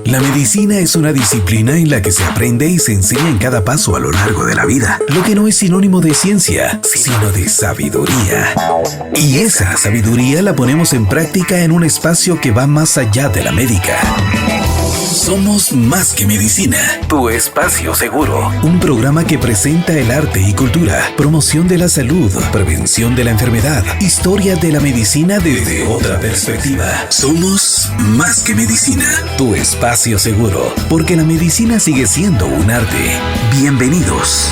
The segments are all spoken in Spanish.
La medicina es una disciplina en la que se aprende y se enseña en cada paso a lo largo de la vida, lo que no es sinónimo de ciencia, sino de sabiduría. Y esa sabiduría la ponemos en práctica en un espacio que va más allá de la médica. Somos más que medicina, tu espacio seguro. Un programa que presenta el arte y cultura, promoción de la salud, prevención de la enfermedad, historia de la medicina desde otra perspectiva. Somos más que medicina, tu espacio seguro, porque la medicina sigue siendo un arte. Bienvenidos.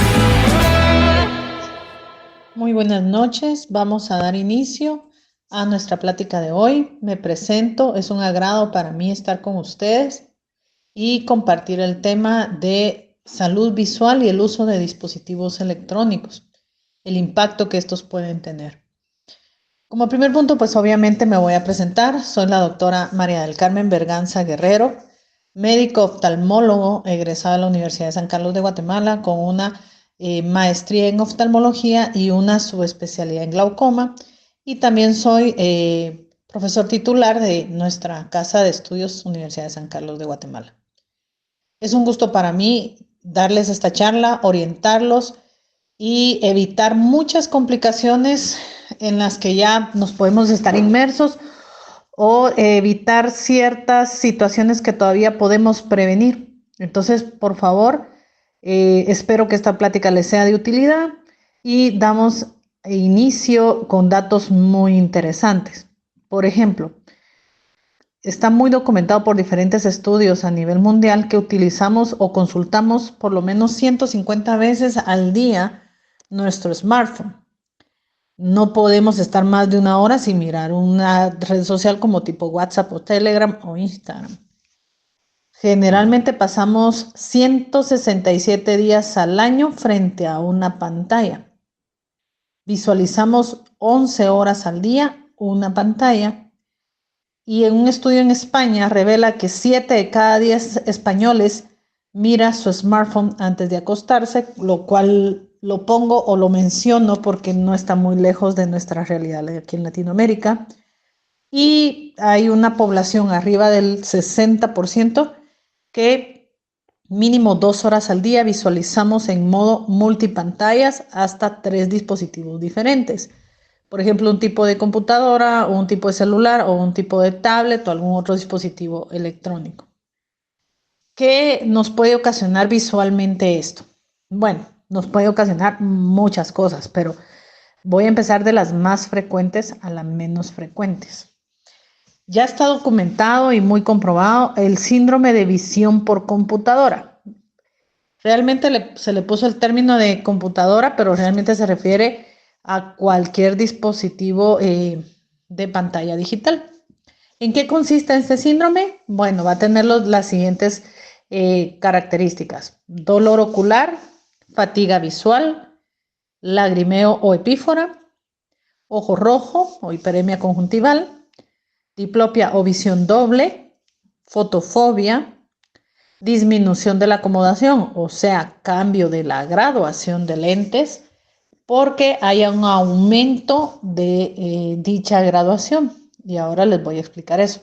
Muy buenas noches, vamos a dar inicio a nuestra plática de hoy. Me presento, es un agrado para mí estar con ustedes y compartir el tema de salud visual y el uso de dispositivos electrónicos, el impacto que estos pueden tener. Como primer punto, pues obviamente me voy a presentar. Soy la doctora María del Carmen Berganza Guerrero, médico oftalmólogo egresado de la Universidad de San Carlos de Guatemala con una maestría en oftalmología y una subespecialidad en glaucoma. Y también soy profesor titular de nuestra Casa de Estudios Universidad de San Carlos de Guatemala. Es un gusto para mí darles esta charla, orientarlos y evitar muchas complicaciones en las que ya nos podemos estar inmersos o evitar ciertas situaciones que todavía podemos prevenir. Entonces, por favor, espero que esta plática les sea de utilidad y damos inicio con datos muy interesantes. Por ejemplo, está muy documentado por diferentes estudios a nivel mundial que utilizamos o consultamos por lo menos 150 veces al día nuestro smartphone. No podemos estar más de una hora sin mirar una red social como tipo WhatsApp o Telegram o Instagram. Generalmente pasamos 167 días al año frente a una pantalla. Visualizamos 11 horas al día una pantalla. Y en un estudio en España revela que 7 de cada 10 españoles mira su smartphone antes de acostarse, lo cual lo pongo o lo menciono porque no está muy lejos de nuestra realidad aquí en Latinoamérica. Y hay una población arriba del 60% que mínimo 2 horas al día visualizamos en modo multipantallas hasta 3 dispositivos diferentes. Por ejemplo, un tipo de computadora o un tipo de celular o un tipo de tablet o algún otro dispositivo electrónico. ¿Qué nos puede ocasionar visualmente esto? Bueno, nos puede ocasionar muchas cosas, pero voy a empezar de las más frecuentes a las menos frecuentes. Ya está documentado y muy comprobado el síndrome de visión por computadora. Realmente se le puso el término de computadora, pero realmente se refiere a cualquier dispositivo de pantalla digital. ¿En qué consiste este síndrome? Bueno, va a tener las siguientes características: dolor ocular, fatiga visual, lagrimeo o epífora, ojo rojo o hiperemia conjuntival, diplopia o visión doble, fotofobia, disminución de la acomodación, o sea, cambio de la graduación de lentes, porque hay un aumento de dicha graduación. Y ahora les voy a explicar eso.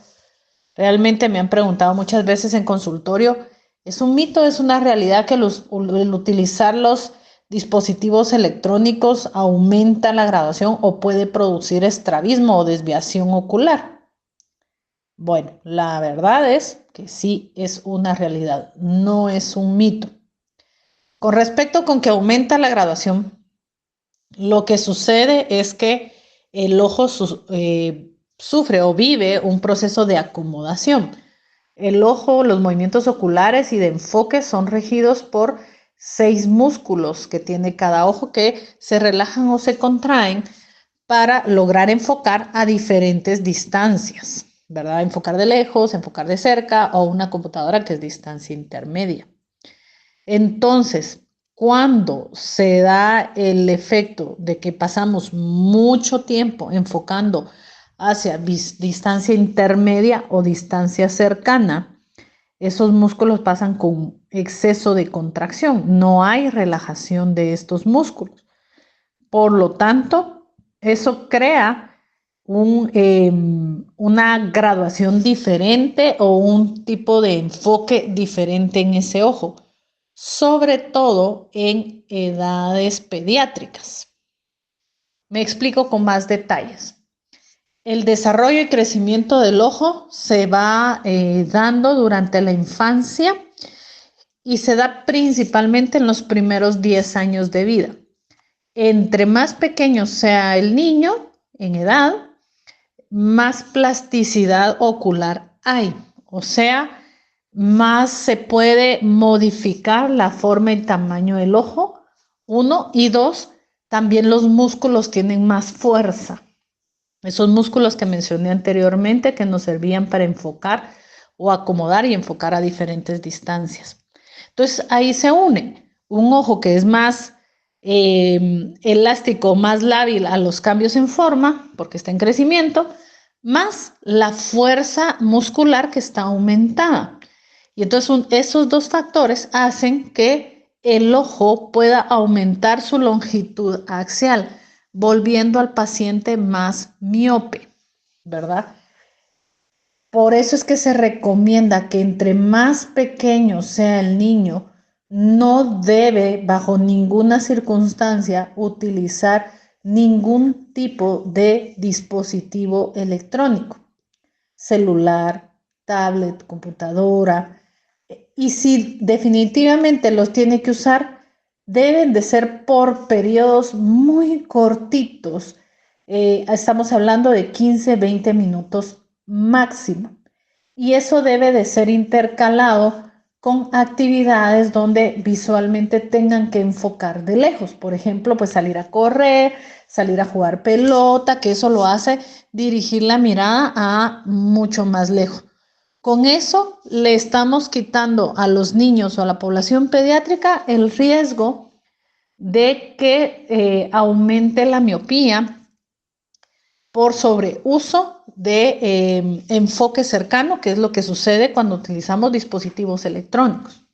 Realmente me han preguntado muchas veces en consultorio, ¿es un mito, es una realidad que el utilizar los dispositivos electrónicos aumenta la graduación o puede producir estrabismo o desviación ocular? Bueno, la verdad es que sí es una realidad, no es un mito. Con respecto con que aumenta la graduación, lo que sucede es que el ojo sufre o vive un proceso de acomodación. El ojo, los movimientos oculares y de enfoque son regidos por 6 músculos que tiene cada ojo que se relajan o se contraen para lograr enfocar a diferentes distancias, ¿verdad? Enfocar de lejos, enfocar de cerca o una computadora que es distancia intermedia. Entonces, cuando se da el efecto de que pasamos mucho tiempo enfocando hacia distancia intermedia o distancia cercana, esos músculos pasan con exceso de contracción. No hay relajación de estos músculos. Por lo tanto, eso crea una graduación diferente o un tipo de enfoque diferente en ese ojo, sobre todo en edades pediátricas. Me explico con más detalles. El desarrollo y crecimiento del ojo se va dando durante la infancia y se da principalmente en los primeros 10 años de vida. Entre más pequeño sea el niño en edad, más plasticidad ocular hay, o sea, más se puede modificar la forma y tamaño del ojo, 1, y 2, también los músculos tienen más fuerza. Esos músculos que mencioné anteriormente que nos servían para enfocar o acomodar y enfocar a diferentes distancias. Entonces ahí se une un ojo que es más elástico, más lábil a los cambios en forma, porque está en crecimiento, más la fuerza muscular que está aumentada. Y entonces esos dos factores hacen que el ojo pueda aumentar su longitud axial, volviendo al paciente más miope, ¿verdad? Por eso es que se recomienda que entre más pequeño sea el niño, no debe bajo ninguna circunstancia utilizar ningún tipo de dispositivo electrónico, celular, tablet, computadora. Y si definitivamente los tiene que usar, deben de ser por periodos muy cortitos. Estamos hablando de 15, 20 minutos máximo. Y eso debe de ser intercalado con actividades donde visualmente tengan que enfocar de lejos. Por ejemplo, pues salir a correr, salir a jugar pelota, que eso lo hace dirigir la mirada a mucho más lejos. Con eso le estamos quitando a los niños o a la población pediátrica el riesgo de que aumente la miopía por sobreuso de enfoque cercano, que es lo que sucede cuando utilizamos dispositivos electrónicos.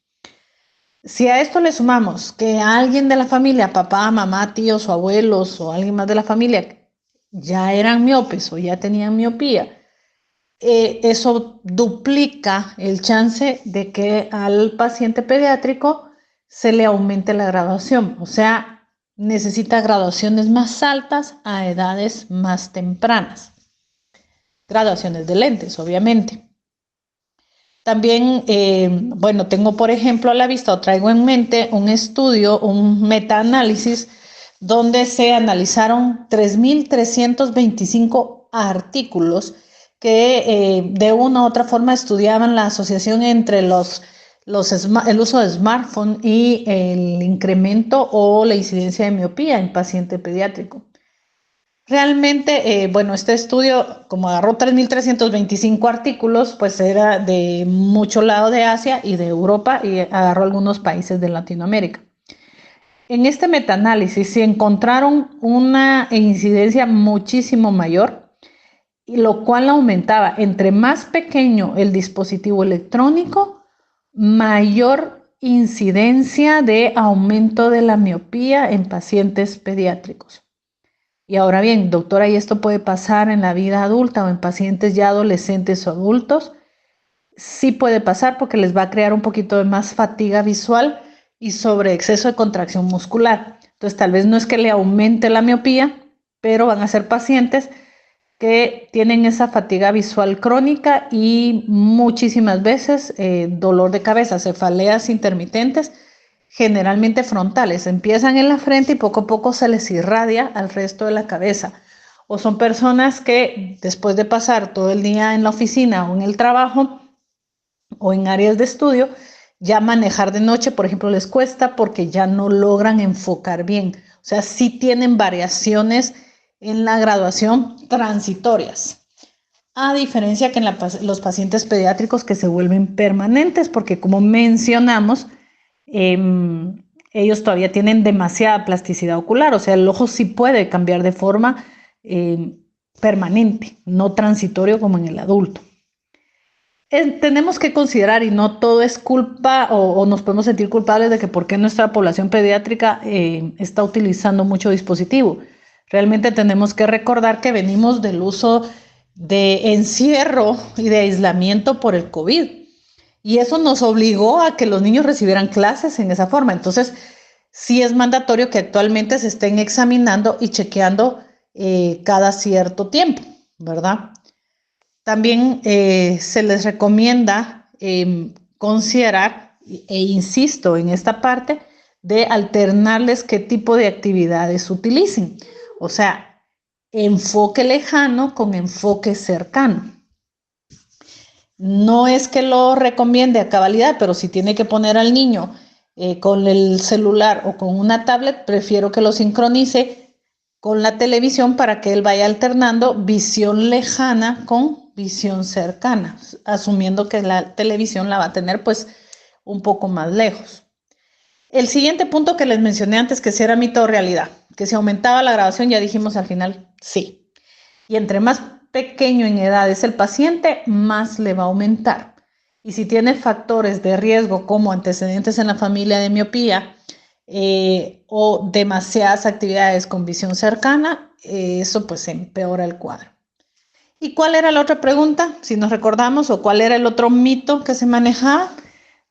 Si a esto le sumamos que alguien de la familia, papá, mamá, tíos o abuelos o alguien más de la familia ya eran miopes o ya tenían miopía, eso duplica el chance de que al paciente pediátrico se le aumente la graduación, o sea, necesita graduaciones más altas a edades más tempranas. Graduaciones de lentes, obviamente. También, bueno, tengo por ejemplo a la vista o traigo en mente un estudio, un metaanálisis, donde se analizaron 3.325 artículos que de una u otra forma estudiaban la asociación entre el uso de smartphone y el incremento o la incidencia de miopía en paciente pediátrico. Realmente, bueno, este estudio, como agarró 3.325 artículos, pues era de mucho lado de Asia y de Europa y agarró algunos países de Latinoamérica. En este metaanálisis se encontraron una incidencia muchísimo mayor, lo cual aumentaba entre más pequeño el dispositivo electrónico, mayor incidencia de aumento de la miopía en pacientes pediátricos. Y ahora bien, doctora, ¿y esto puede pasar en la vida adulta o en pacientes ya adolescentes o adultos? Sí puede pasar porque les va a crear un poquito de más fatiga visual y sobre exceso de contracción muscular. Entonces, tal vez no es que le aumente la miopía, pero van a ser pacientes que tienen esa fatiga visual crónica y muchísimas veces dolor de cabeza, cefaleas intermitentes, generalmente frontales, empiezan en la frente y poco a poco se les irradia al resto de la cabeza. O son personas que después de pasar todo el día en la oficina o en el trabajo o en áreas de estudio, ya manejar de noche, por ejemplo, les cuesta porque ya no logran enfocar bien. O sea, sí tienen variaciones en la graduación transitorias, a diferencia que en los pacientes pediátricos que se vuelven permanentes, porque como mencionamos, ellos todavía tienen demasiada plasticidad ocular, o sea, el ojo sí puede cambiar de forma permanente, no transitorio como en el adulto. Tenemos que considerar, y no todo es culpa o nos podemos sentir culpables de que por qué nuestra población pediátrica está utilizando mucho dispositivo. Realmente tenemos que recordar que venimos del uso de encierro y de aislamiento por el COVID. Y eso nos obligó a que los niños recibieran clases en esa forma. Entonces, sí es mandatorio que actualmente se estén examinando y chequeando cada cierto tiempo, ¿verdad? También se les recomienda considerar, e insisto en esta parte, de alternarles qué tipo de actividades utilicen. O sea, enfoque lejano con enfoque cercano. No es que lo recomiende a cabalidad, pero si tiene que poner al niño con el celular o con una tablet, prefiero que lo sincronice con la televisión para que él vaya alternando visión lejana con visión cercana, asumiendo que la televisión la va a tener pues un poco más lejos. El siguiente punto que les mencioné antes, que si era mito o realidad, que si aumentaba la graduación, ya dijimos al final, sí. Y entre más pequeño en edad es el paciente, más le va a aumentar. Y si tiene factores de riesgo como antecedentes en la familia de miopía o demasiadas actividades con visión cercana, eso pues empeora el cuadro. ¿Y cuál era la otra pregunta? Si nos recordamos, o cuál era el otro mito que se manejaba,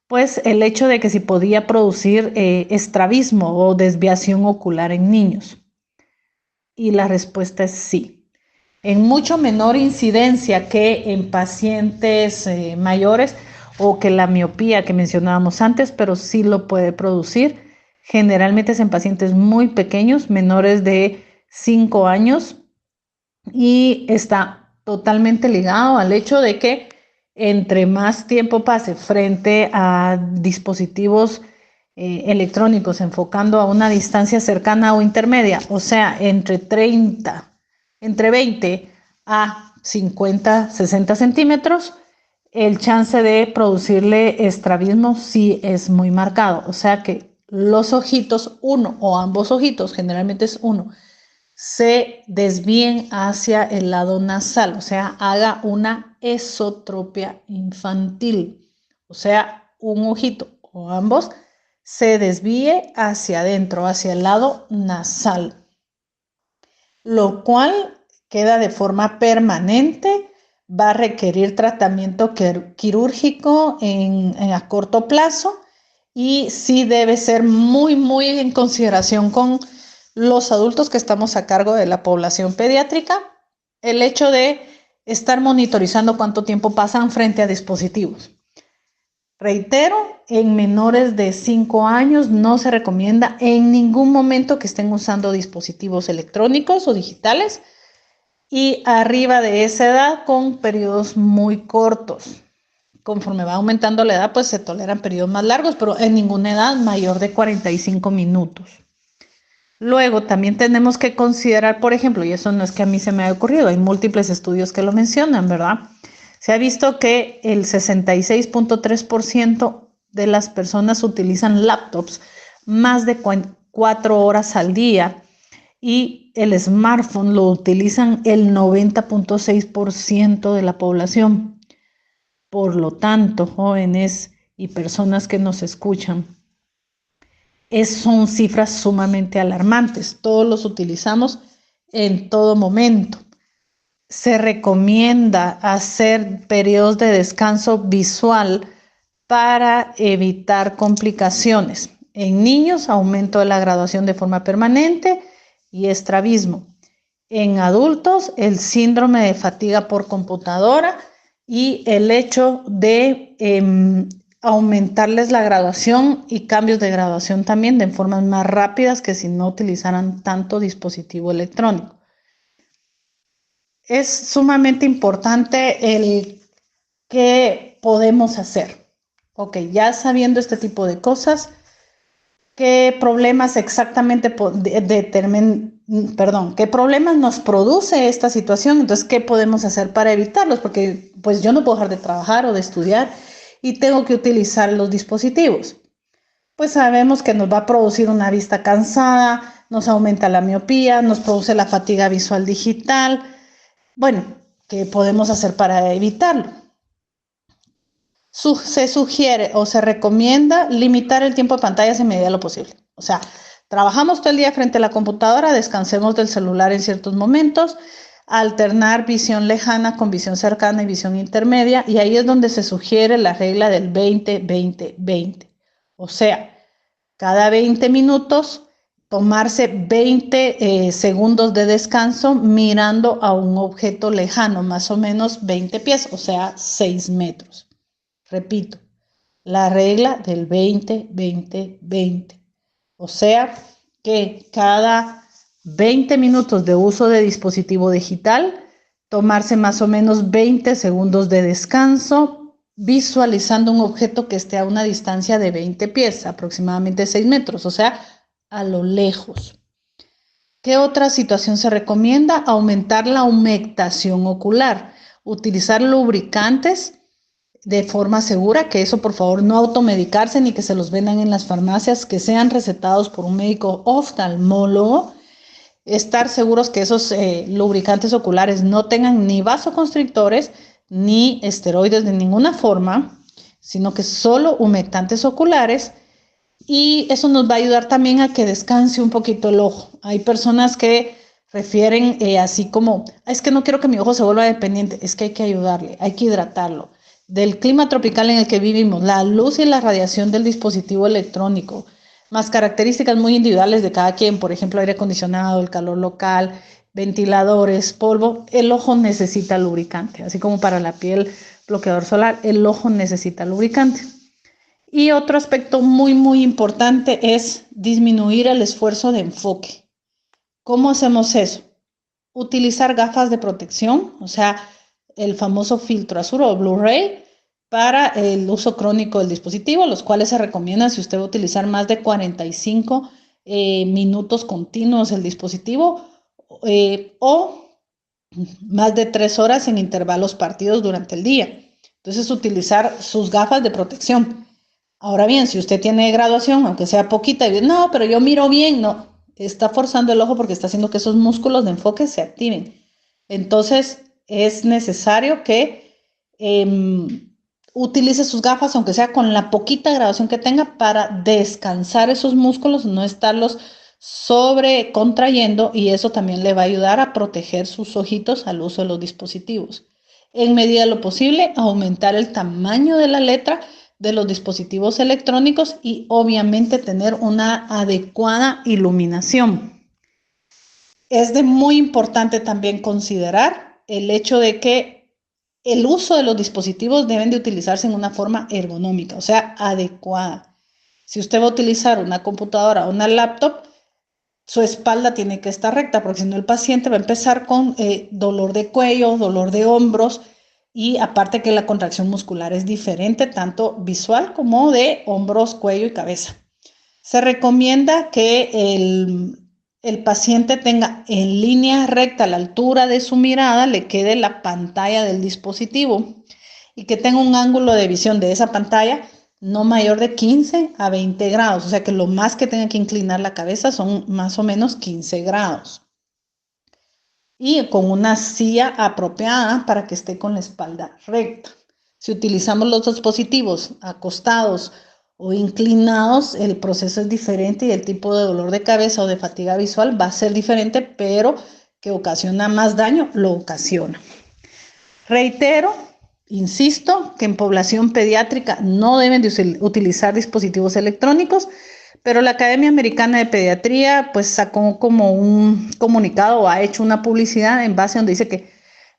pues el hecho de que si podía producir estrabismo o desviación ocular en niños. Y la respuesta es sí. En mucho menor incidencia que en pacientes mayores o que la miopía que mencionábamos antes, pero sí lo puede producir. Generalmente es en pacientes muy pequeños, menores de 5 años, y está totalmente ligado al hecho de que entre más tiempo pase frente a dispositivos electrónicos enfocando a una distancia cercana o intermedia, o sea, entre 20 a 50, 60 centímetros, el chance de producirle estrabismo sí es muy marcado. O sea que los ojitos, uno o ambos ojitos, generalmente es uno, se desvíen hacia el lado nasal, o sea, haga una esotropia infantil, o sea, un ojito o ambos se desvíe hacia adentro, hacia el lado nasal, lo cual queda de forma permanente, va a requerir tratamiento quirúrgico a corto plazo y sí debe ser muy en consideración con los adultos que estamos a cargo de la población pediátrica, el hecho de estar monitorizando cuánto tiempo pasan frente a dispositivos. Reitero, en menores de 5 años no se recomienda en ningún momento que estén usando dispositivos electrónicos o digitales, y arriba de esa edad con periodos muy cortos. Conforme va aumentando la edad, pues se toleran periodos más largos, pero en ninguna edad mayor de 45 minutos. Luego también tenemos que considerar, por ejemplo, y eso no es que a mí se me haya ocurrido, hay múltiples estudios que lo mencionan, ¿verdad? Se ha visto que el 66.3% de las personas utilizan laptops más de 4 horas al día, y el smartphone lo utilizan el 90.6% de la población. Por lo tanto, jóvenes y personas que nos escuchan, son cifras sumamente alarmantes. Todos los utilizamos en todo momento. Se recomienda hacer periodos de descanso visual para evitar complicaciones. En niños, aumento de la graduación de forma permanente y estrabismo. En adultos, el síndrome de fatiga por computadora y el hecho de aumentarles la graduación y cambios de graduación también de formas más rápidas que si no utilizaran tanto dispositivo electrónico. Es sumamente importante el qué podemos hacer. Ok, ya sabiendo este tipo de cosas, ¿qué problemas exactamente qué problemas nos produce esta situación? Entonces, ¿qué podemos hacer para evitarlos? Porque pues yo no puedo dejar de trabajar o de estudiar y tengo que utilizar los dispositivos. Pues sabemos que nos va a producir una vista cansada, nos aumenta la miopía, nos produce la fatiga visual digital. Bueno, ¿qué podemos hacer para evitarlo? Se sugiere o se recomienda limitar el tiempo de pantallas en medida de lo posible. O sea, Trabajamos todo el día frente a la computadora, descansemos del celular en ciertos momentos, alternar visión lejana con visión cercana y visión intermedia, y ahí es donde se sugiere la regla del 20-20-20. O sea, cada 20 minutos tomarse 20 segundos de descanso mirando a un objeto lejano, más o menos 20 pies, o sea, 6 metros. Repito, la regla del 20-20-20. O sea, que cada 20 minutos de uso de dispositivo digital, tomarse más o menos 20 segundos de descanso, visualizando un objeto que esté a una distancia de 20 pies, aproximadamente 6 metros, o sea, a lo lejos. ¿Qué otra situación se recomienda? Aumentar la humectación ocular, utilizar lubricantes de forma segura, que eso por favor no automedicarse ni que se los vendan en las farmacias, que sean recetados por un médico oftalmólogo, estar seguros que esos lubricantes oculares no tengan ni vasoconstrictores ni esteroides de ninguna forma, sino que solo humectantes oculares, y eso nos va a ayudar también a que descanse un poquito el ojo. Hay personas que refieren así como, es que no quiero que mi ojo se vuelva dependiente, es que hay que ayudarle, hay que hidratarlo. Del clima tropical en el que vivimos, la luz y la radiación del dispositivo electrónico, más características muy individuales de cada quien, por ejemplo, aire acondicionado, el calor local, ventiladores, polvo, el ojo necesita lubricante, así como para la piel, bloqueador solar, el ojo necesita lubricante. Y otro aspecto muy importante es disminuir el esfuerzo de enfoque. ¿Cómo hacemos eso? Utilizar gafas de protección, o sea, el famoso filtro azul o Blu-ray para el uso crónico del dispositivo, los cuales se recomiendan si usted va a utilizar más de 45 minutos continuos el dispositivo o más de 3 horas en intervalos partidos durante el día. Entonces, utilizar sus gafas de protección. Ahora bien, si usted tiene graduación, aunque sea poquita, y dice, no, pero yo miro bien, no, está forzando el ojo porque está haciendo que esos músculos de enfoque se activen. Entonces, es necesario que utilice sus gafas, aunque sea con la poquita graduación que tenga, para descansar esos músculos, no estarlos sobrecontrayendo, y eso también le va a ayudar a proteger sus ojitos al uso de los dispositivos. En medida de lo posible, aumentar el tamaño de la letra de los dispositivos electrónicos y obviamente tener una adecuada iluminación. Es de muy importante también considerar el hecho de que el uso de los dispositivos deben de utilizarse en una forma ergonómica, o sea, adecuada. Si usted va a utilizar una computadora o una laptop, su espalda tiene que estar recta, porque si no el paciente va a empezar con dolor de cuello, dolor de hombros, y aparte que la contracción muscular es diferente, tanto visual como de hombros, cuello y cabeza. Se recomienda que el paciente tenga en línea recta a la altura de su mirada, le quede la pantalla del dispositivo y que tenga un ángulo de visión de esa pantalla no mayor de 15 a 20 grados, o sea que lo más que tenga que inclinar la cabeza son más o menos 15 grados. Y con una silla apropiada para que esté con la espalda recta. Si utilizamos los dispositivos acostados o inclinados, el proceso es diferente y el tipo de dolor de cabeza o de fatiga visual va a ser diferente, pero que ocasiona más daño, lo ocasiona. Reitero, insisto, que en población pediátrica no deben de utilizar dispositivos electrónicos, pero la Academia Americana de Pediatría pues sacó como un comunicado o ha hecho una publicidad en base donde dice que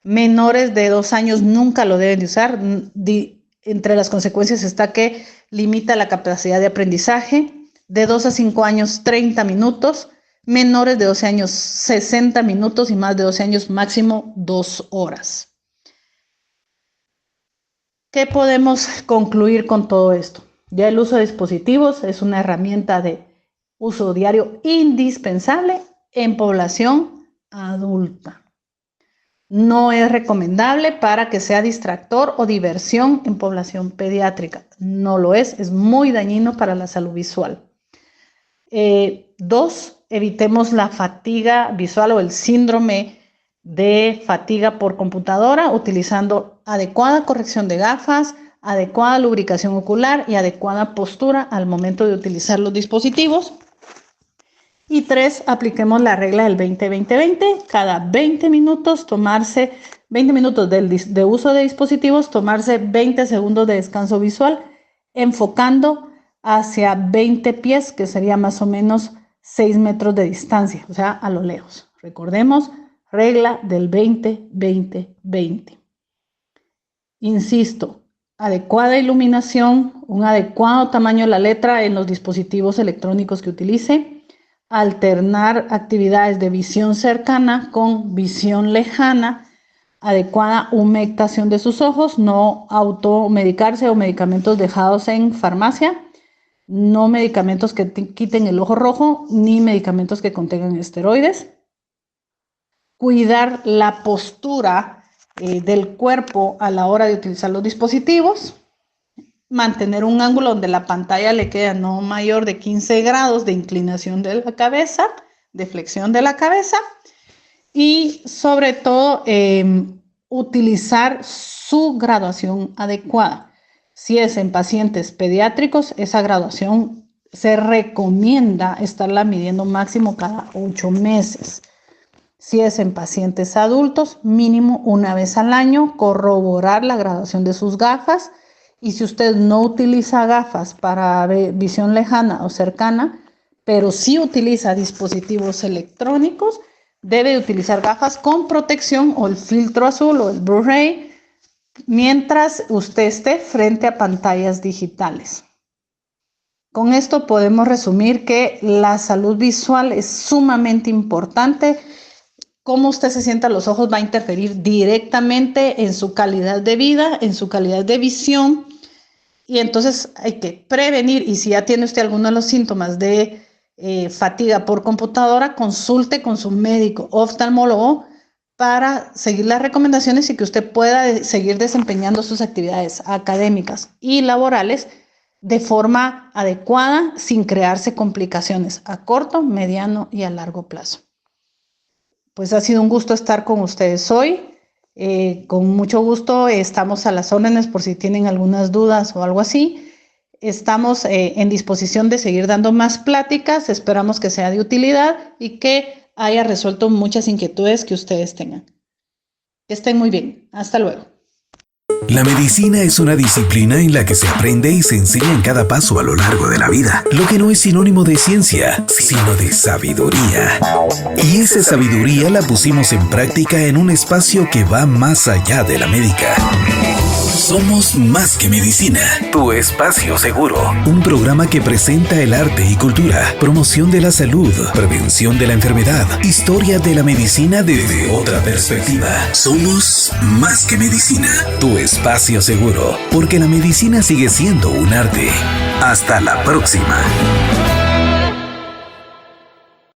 menores de 2 años nunca lo deben de usar. Entre las consecuencias está que limita la capacidad de aprendizaje, de 2 a 5 años 30 minutos, menores de 12 años 60 minutos y más de 12 años máximo 2 horas. ¿Qué podemos concluir con todo esto? Ya el uso de dispositivos es una herramienta de uso diario indispensable en población adulta. No es recomendable para que sea distractor o diversión en población pediátrica. No lo es muy dañino para la salud visual. 2, evitemos la fatiga visual o el síndrome de fatiga por computadora, utilizando adecuada corrección de gafas, adecuada lubricación ocular y adecuada postura al momento de utilizar los dispositivos. Y 3, apliquemos la regla del 20-20-20. Cada 20 minutos tomarse 20 minutos de uso de dispositivos, tomarse 20 segundos de descanso visual, enfocando hacia 20 pies, que sería más o menos 6 metros de distancia, o sea, a lo lejos. Recordemos, regla del 20-20-20. Insisto, adecuada iluminación, un adecuado tamaño de la letra en los dispositivos electrónicos que utilice, alternar actividades de visión cercana con visión lejana, adecuada humectación de sus ojos, no automedicarse o medicamentos dejados en farmacia, no medicamentos que quiten el ojo rojo, ni medicamentos que contengan esteroides. Cuidar la postura del cuerpo a la hora de utilizar los dispositivos. Mantener un ángulo donde la pantalla le queda no mayor de 15 grados de inclinación de la cabeza, de flexión de la cabeza. Y sobre todo, utilizar su graduación adecuada. Si es en pacientes pediátricos, esa graduación se recomienda estarla midiendo máximo cada 8 meses. Si es en pacientes adultos, mínimo una vez al año, corroborar la graduación de sus gafas. Y si usted no utiliza gafas para visión lejana o cercana, pero sí utiliza dispositivos electrónicos, debe utilizar gafas con protección o el filtro azul o el Blu-ray mientras usted esté frente a pantallas digitales. Con esto podemos resumir que la salud visual es sumamente importante. Cómo usted se sienta a los ojos va a interferir directamente en su calidad de vida, en su calidad de visión. Y entonces hay que prevenir, y si ya tiene usted alguno de los síntomas de fatiga por computadora, consulte con su médico oftalmólogo para seguir las recomendaciones y que usted pueda seguir desempeñando sus actividades académicas y laborales de forma adecuada sin crearse complicaciones a corto, mediano y a largo plazo. Pues ha sido un gusto estar con ustedes hoy. Con mucho gusto estamos a las órdenes por si tienen algunas dudas o algo así. Estamos en disposición de seguir dando más pláticas. Esperamos que sea de utilidad y que haya resuelto muchas inquietudes que ustedes tengan. Que estén muy bien. Hasta luego. La medicina es una disciplina en la que se aprende y se enseña en cada paso a lo largo de la vida, lo que no es sinónimo de ciencia, sino de sabiduría. Y esa sabiduría la pusimos en práctica en un espacio que va más allá de la médica. Somos más que medicina. Tu espacio seguro. Un programa que presenta el arte y cultura, promoción de la salud, prevención de la enfermedad, historia de la medicina desde otra perspectiva. Somos más que medicina. Tu espacio seguro, porque la medicina sigue siendo un arte. Hasta la próxima.